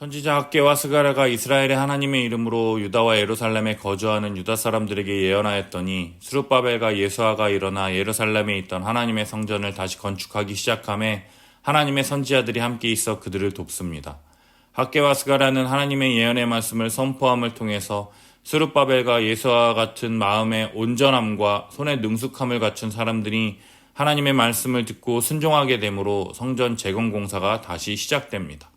선지자 학개와 스가랴가 이스라엘의 하나님의 이름으로 유다와 예루살렘에 거주하는 유다 사람들에게 예언하였더니 스룹바벨과 예수아가 일어나 예루살렘에 있던 하나님의 성전을 다시 건축하기 시작하매 하나님의 선지자들이 함께 있어 그들을 돕습니다. 학개와 스가랴는 하나님의 예언의 말씀을 선포함을 통해서 스룹바벨과 예수아와 같은 마음의 온전함과 손의 능숙함을 갖춘 사람들이 하나님의 말씀을 듣고 순종하게 되므로 성전 재건 공사가 다시 시작됩니다.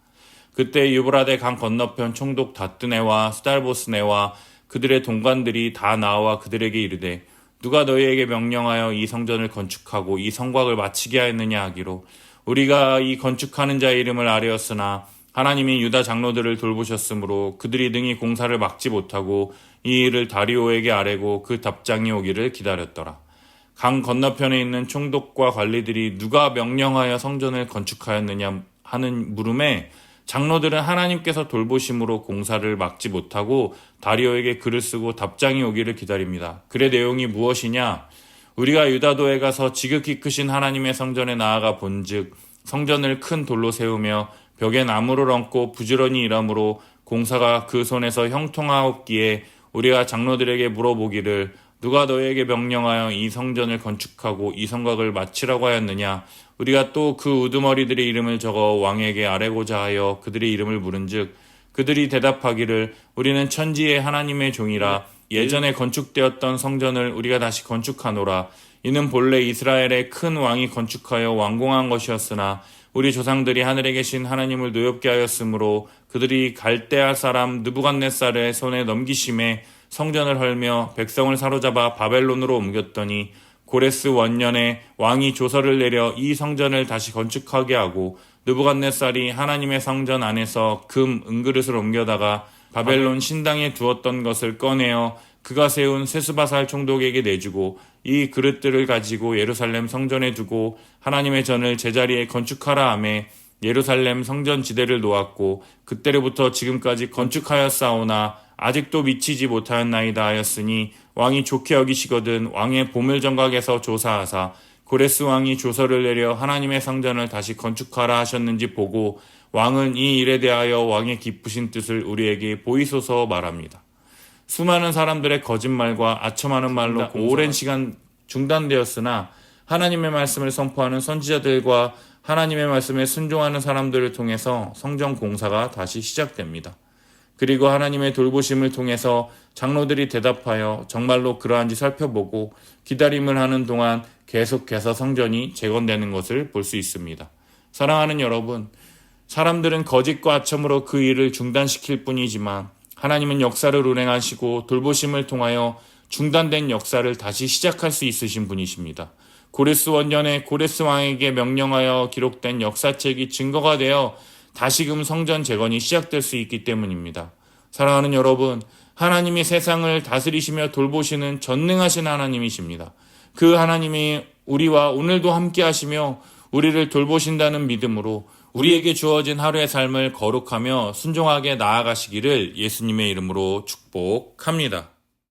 그때 유브라데 강 건너편 총독 다뜨네와 스달보스네와 그들의 동관들이 다 나와 그들에게 이르되 누가 너희에게 명령하여 이 성전을 건축하고 이 성곽을 마치게 하였느냐 하기로 우리가 이 건축하는 자의 이름을 아뢰었으나 하나님이 유다 장로들을 돌보셨으므로 그들이 능히 공사를 막지 못하고 이 일을 다리오에게 아뢰고 그 답장이 오기를 기다렸더라. 강 건너편에 있는 총독과 관리들이 누가 명령하여 성전을 건축하였느냐 하는 물음에 장로들은 하나님께서 돌보심으로 공사를 막지 못하고 다리오에게 글을 쓰고 답장이 오기를 기다립니다. 글의 내용이 무엇이냐? 우리가 유다도에 가서 지극히 크신 하나님의 성전에 나아가 본즉 성전을 큰 돌로 세우며 벽에 나무를 얹고 부지런히 일함으로 공사가 그 손에서 형통하옵기에 우리가 장로들에게 물어보기를 누가 너희에게 명령하여 이 성전을 건축하고 이 성곽을 마치라고 하였느냐? 우리가 또 그 우두머리들의 이름을 적어 왕에게 아뢰고자 하여 그들의 이름을 물은즉 그들이 대답하기를 우리는 천지의 하나님의 종이라 예전에 건축되었던 성전을 우리가 다시 건축하노라. 이는 본래 이스라엘의 큰 왕이 건축하여 완공한 것이었으나 우리 조상들이 하늘에 계신 하나님을 노엽게 하였으므로 그들이 갈대아 사람 느부갓네살의 손에 넘기심에 성전을 헐며 백성을 사로잡아 바벨론으로 옮겼더니 고레스 원년에 왕이 조서를 내려 이 성전을 다시 건축하게 하고 느부갓네살이 하나님의 성전 안에서 금 은그릇을 옮겨다가 바벨론 신당에 두었던 것을 꺼내어 그가 세운 세스바살 총독에게 내주고 이 그릇들을 가지고 예루살렘 성전에 두고 하나님의 전을 제자리에 건축하라 하매 예루살렘 성전 지대를 놓았고 그때로부터 지금까지 건축하였사오나 아직도 미치지 못하였나이다 하였으니 왕이 좋게 여기시거든 왕의 보물정각에서 조사하사 고레스 왕이 조서를 내려 하나님의 성전을 다시 건축하라 하셨는지 보고 왕은 이 일에 대하여 왕의 기쁘신 뜻을 우리에게 보이소서 말합니다. 수많은 사람들의 거짓말과 아첨하는 말로 오랜 시간 중단되었으나 하나님의 말씀을 선포하는 선지자들과 하나님의 말씀에 순종하는 사람들을 통해서 성전 공사가 다시 시작됩니다. 그리고 하나님의 돌보심을 통해서 장로들이 대답하여 정말로 그러한지 살펴보고 기다림을 하는 동안 계속해서 성전이 재건되는 것을 볼 수 있습니다. 사랑하는 여러분, 사람들은 거짓과 아첨으로 그 일을 중단시킬 뿐이지만 하나님은 역사를 운행하시고 돌보심을 통하여 중단된 역사를 다시 시작할 수 있으신 분이십니다. 고레스 원년에 고레스 왕에게 명령하여 기록된 역사책이 증거가 되어 다시금 성전 재건이 시작될 수 있기 때문입니다. 사랑하는 여러분, 하나님이 세상을 다스리시며 돌보시는 전능하신 하나님이십니다. 그 하나님이 우리와 오늘도 함께 하시며 우리를 돌보신다는 믿음으로 우리에게 주어진 하루의 삶을 거룩하며 순종하게 나아가시기를 예수님의 이름으로 축복합니다.